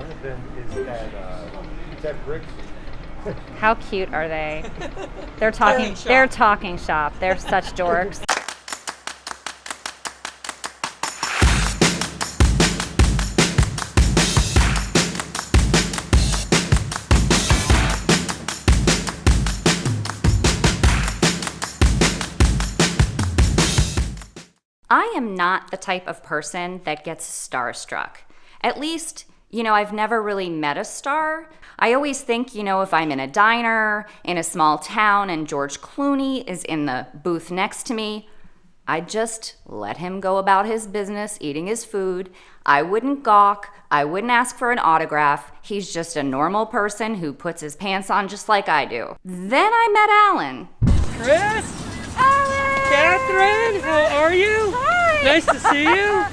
One of them is that bricks. How cute are they? They're talking. They're talking shop. They're such dorks. I am not the type of person that gets starstruck. At least, I've never really met a star. I always think, if I'm in a diner in a small town and George Clooney is in the booth next to me, I'd just let him go about his business eating his food. I wouldn't gawk. I wouldn't ask for an autograph. He's just a normal person who puts his pants on just like I do. Then I met Alan. Chris? Alan! Catherine, how are you? Hi! Nice to see you.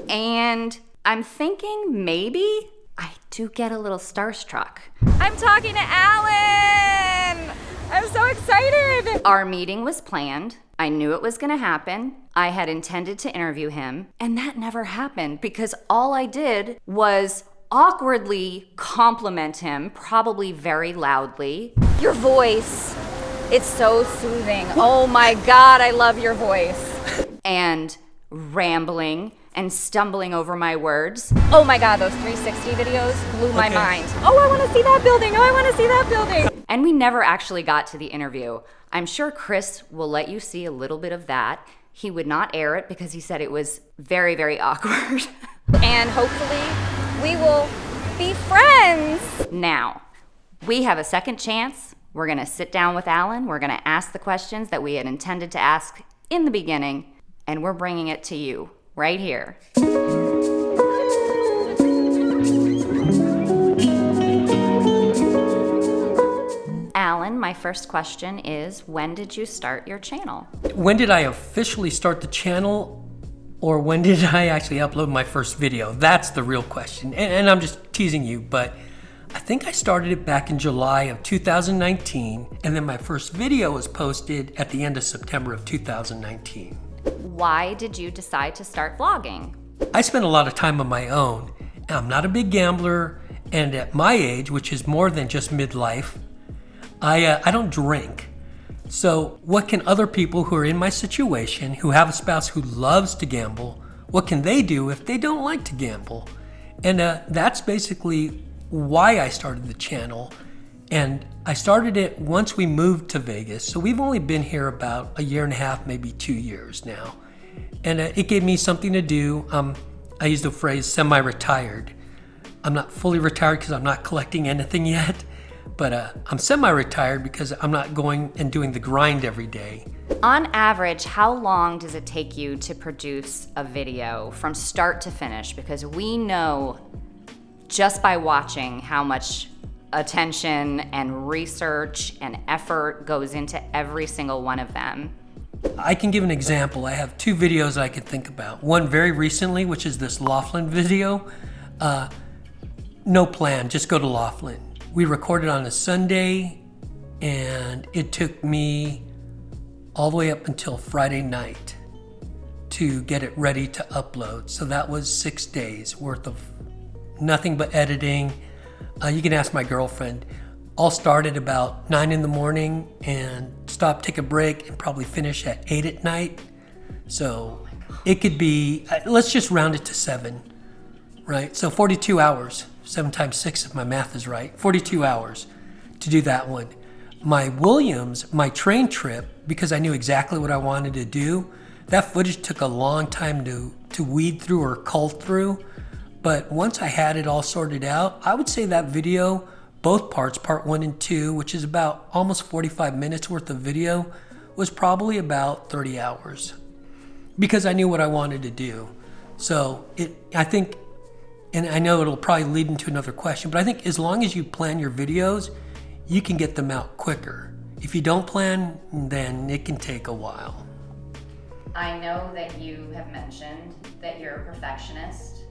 And I'm thinking maybe I do get a little starstruck. I'm talking to Alan! I'm so excited! Our meeting was planned. I knew it was gonna happen. I had intended to interview him, and that never happened because all I did was awkwardly compliment him, probably very loudly. Your voice, it's so soothing. Oh my God, I love your voice. And rambling and stumbling over my words. Oh my God, those 360 videos blew my mind. Oh, I wanna see that building. Oh, I wanna see that building. And we never actually got to the interview. I'm sure Chris will let you see a little bit of that. He would not air it because he said it was very, very awkward. And hopefully we will be friends. Now, we have a second chance. We're gonna sit down with Alan. We're gonna ask the questions that we had intended to ask in the beginning, and we're bringing it to you right here. Alan, my first question is, when did you start your channel? When did I officially start the channel, or when did I actually upload my first video? That's the real question. And I'm just teasing you, but I think I started it back in July of 2019, and then my first video was posted at the end of September of 2019. Why did you decide to start vlogging? I spent a lot of time on my own. I'm not a big gambler, and at my age, which is more than just midlife, I don't drink. So what can other people who are in my situation, who have a spouse who loves to gamble, what can they do if they don't like to gamble? And that's basically why I started the channel. And I started it once we moved to Vegas. So we've only been here about a year and a half, maybe 2 years now. And it gave me something to do. I use the phrase semi-retired. I'm not fully retired because I'm not collecting anything yet. But I'm semi-retired because I'm not going and doing the grind every day. On average, how long does it take you to produce a video from start to finish? Because we know just by watching how much attention and research and effort goes into every single one of them. I can give an example. I have 2 videos I could think about. One very recently, which is this Laughlin video. No plan, just go to Laughlin. We recorded on a Sunday, and it took me all the way up until Friday night to get it ready to upload. So that was 6 days worth of nothing but editing. You can ask my girlfriend. I'll start at about 9 in the morning and stop, take a break, and probably finish at 8 at night. So it could be, let's just round it to 7, right? So 42 hours. 7 times 6 if my math is right, 42 hours to do that one. My Williams, my train trip, because I knew exactly what I wanted to do, that footage took a long time to weed through or cull through. But once I had it all sorted out, I would say that video, both parts, part 1 and 2, which is about almost 45 minutes worth of video, was probably about 30 hours because I knew what I wanted to do. So I think, and I know it'll probably lead into another question, but I think as long as you plan your videos, you can get them out quicker. If you don't plan, then it can take a while. I know that you have mentioned that you're a perfectionist,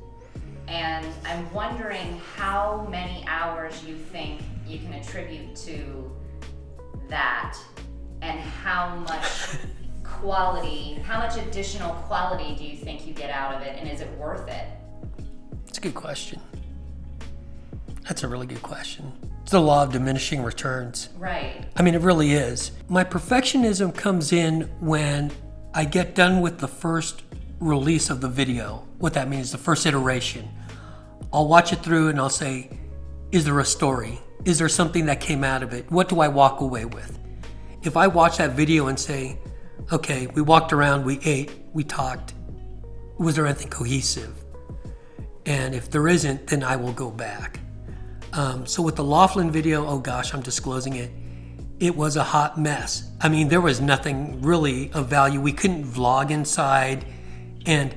and I'm wondering how many hours you think you can attribute to that, and how much quality, how much additional quality do you think you get out of it, and is it worth it? That's a good question. That's a really good question. It's the law of diminishing returns. Right. I mean, it really is. My perfectionism comes in when I get done with the first release of the video. What that means, the first iteration. I'll watch it through and I'll say, is there a story? Is there something that came out of it? What do I walk away with? If I watch that video and say, okay, we walked around, we ate, we talked, was there anything cohesive? And if there isn't, then I will go back. So with the Laughlin video, oh gosh, I'm disclosing it. It was a hot mess. I mean, there was nothing really of value. We couldn't vlog inside, and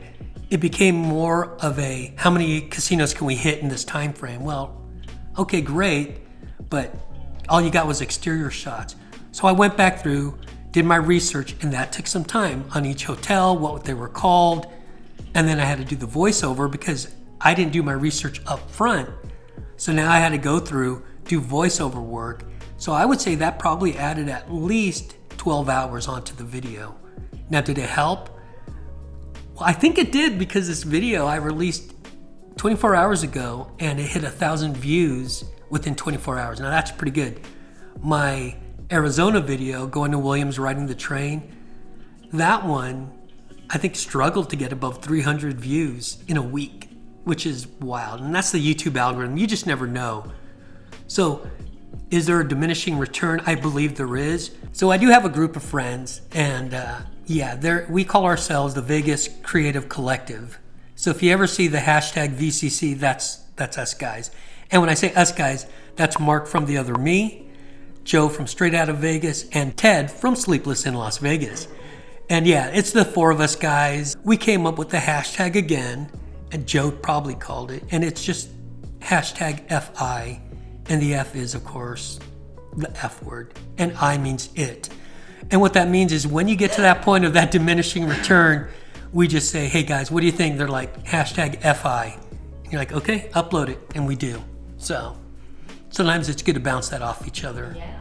it became more of a, how many casinos can we hit in this time frame? Well, okay, great, but all you got was exterior shots. So I went back through, did my research, and that took some time on each hotel, what they were called, and then I had to do the voiceover because I didn't do my research up front. So now I had to go through, do voiceover work. So I would say that probably added at least 12 hours onto the video. Now, did it help? Well, I think it did, because this video I released 24 hours ago and it hit 1,000 views within 24 hours. Now that's pretty good. My Arizona video, going to Williams, riding the train, that one I think struggled to get above 300 views in a week, which is wild. And that's the YouTube algorithm. You just never know. So is there a diminishing return? I believe there is. So I do have a group of friends, and we call ourselves the Vegas Creative Collective. So if you ever see the hashtag VCC, that's us guys. And when I say us guys, that's Mark from The Other Me, Joe from Straight Out of Vegas, and Ted from Sleepless in Las Vegas. And yeah, it's the four of us guys. We came up with the hashtag again, and Joe probably called it, and it's just hashtag FI, and the F is, of course, the F word, and I means it. And what that means is when you get to that point of that diminishing return, we just say, hey guys, what do you think? They're like, hashtag FI. And you're like, okay, upload it, and we do. So sometimes it's good to bounce that off each other. Yeah.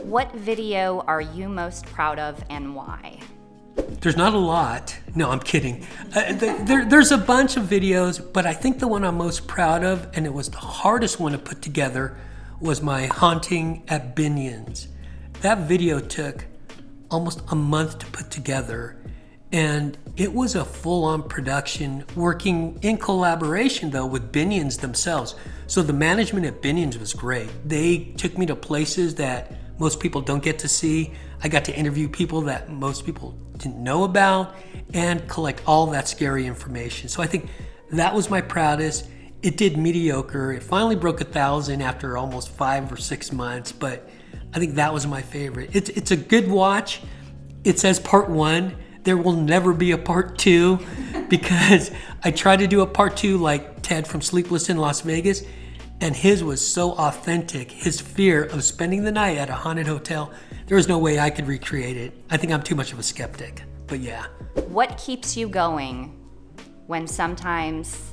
What video are you most proud of and why? There's not a lot. No, I'm kidding. There's a bunch of videos, but I think the one I'm most proud of, and it was the hardest one to put together, was my haunting at Binion's. That video took almost a month to put together, and it was a full-on production, working in collaboration though with Binion's themselves. So the management at Binion's was great. They took me to places that most people don't get to see. I got to interview people that most people didn't know about and collect all that scary information. So I think that was my proudest. It did mediocre. It finally broke 1,000 after almost 5 or 6 months, but I think that was my favorite. It's a good watch. It says part 1. There will never be a part 2 because I tried to do a part 2 like Ted from Sleepless in Las Vegas, and his was so authentic. His fear of spending the night at a haunted hotel, there was no way I could recreate it. I think I'm too much of a skeptic, but yeah. What keeps you going when sometimes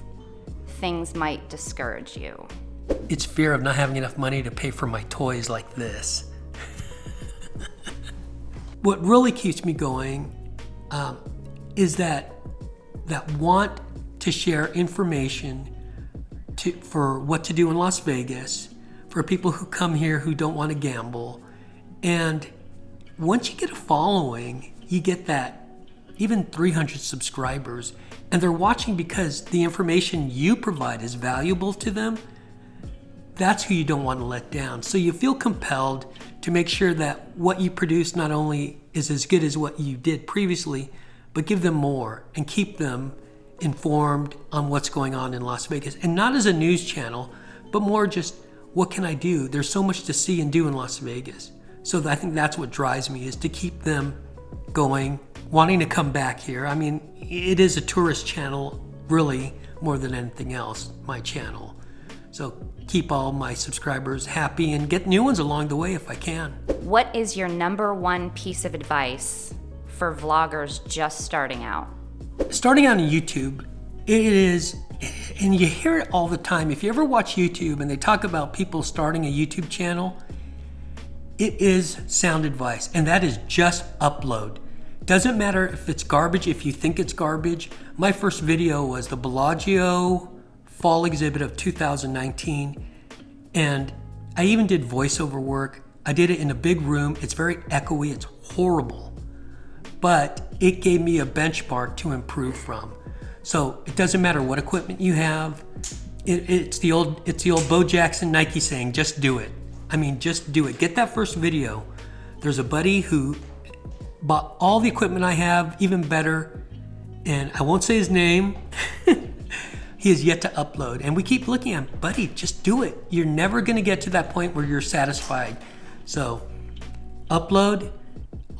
things might discourage you? It's fear of not having enough money to pay for my toys like this. What really keeps me going is that want to share information for what to do in Las Vegas, for people who come here who don't want to gamble. And once you get a following, you get that even 300 subscribers, and they're watching because the information you provide is valuable to them. That's who you don't want to let down. So you feel compelled to make sure that what you produce not only is as good as what you did previously, but give them more and keep them informed on what's going on in Las Vegas. And not as a news channel, but more just, what can I do? There's so much to see and do in Las Vegas. So I think that's what drives me, is to keep them going, wanting to come back here. I mean, it is a tourist channel, really, more than anything else, my channel. So keep all my subscribers happy and get new ones along the way if I can. What is your #1 piece of advice for vloggers just starting out? Starting out on YouTube, it is, and you hear it all the time, if you ever watch YouTube and they talk about people starting a YouTube channel, it is sound advice, and that is just upload. Doesn't matter if it's garbage, if you think it's garbage. My first video was the Bellagio fall exhibit of 2019. And I even did voiceover work. I did it in a big room. It's very echoey, it's horrible. But it gave me a benchmark to improve from. So it doesn't matter what equipment you have. It's the old Bo Jackson Nike saying, just do it. I mean, just do it. Get that first video. There's a buddy who bought all the equipment I have, even better, and I won't say his name. He has yet to upload, and we keep looking at him. Buddy, just do it. You're never gonna get to that point where you're satisfied. So upload,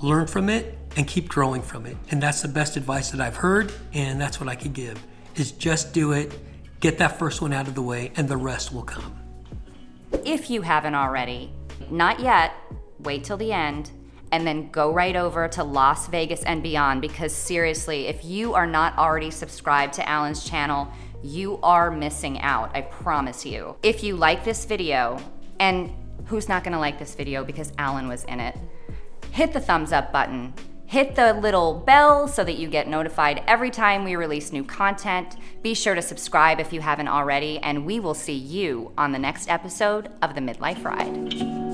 learn from it, and keep growing from it. And that's the best advice that I've heard, and that's what I could give, is just do it, get that first one out of the way, and the rest will come. If you haven't already, not yet, wait till the end, and then go right over to Las Vegas and beyond, because seriously, if you are not already subscribed to Alan's channel, you are missing out, I promise you. If you like this video, and who's not gonna like this video because Alan was in it, hit the thumbs up button, hit the little bell so that you get notified every time we release new content. Be sure to subscribe if you haven't already, and we will see you on the next episode of The Midlife Ride.